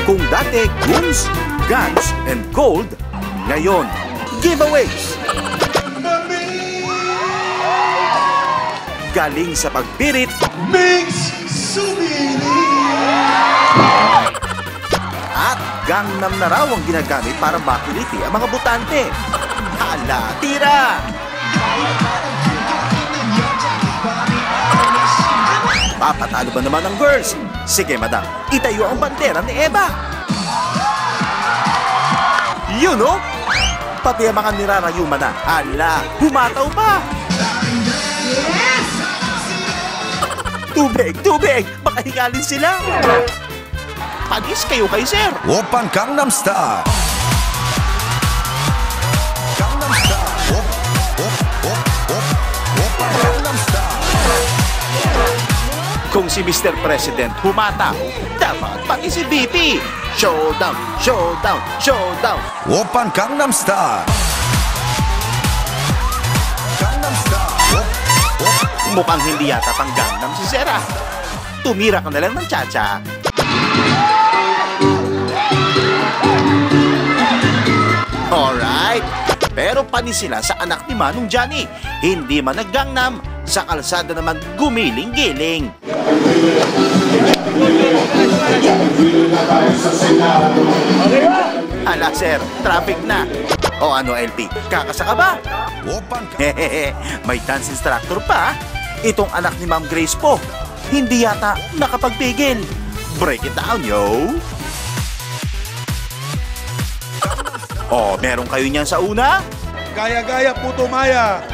Kung dati goons, guns, and gold, ngayon, giveaways. Galing sa pagpirit, Mix Sumili! at Gangnam na raw ang ginagamit para makiliti ang mga botante. Hala, tira! Papatalo ba naman ang girls? Sige, madam, itayo ang bandera ni Eva. Yun, oh! Pati ang mga nirarayuman na. Hala, humataw pa! Tubig! Tubig! Baka higalin sila! Panis kayo kay sir! Oppan Gangnam Style! Gangnam Style! Oppan Gangnam Style! Kung si Mr. President humataw, dapat pati si VP! Showdown! Showdown! Showdown! Oppan Gangnam Style! Gangnam Style! Mukhang hindi yata pang Gangnam si Sera. Tumira ka na lang ng cha-cha. Alright. Pero panis sila sa anak ni Manong Johnny. Hindi man nag-Gangnam, sa kalsada naman gumiling-giling. Hala sir, traffic na. O ano LP, kakasa ka ba? Oppan Hehehe, may dance instructor pa. Itong anak ni Ma'am Grace po. Hindi yata nakapagpigil. Break it down, yo! Oh, meron kayo niyan sa una? Gaya-gaya, puto maya!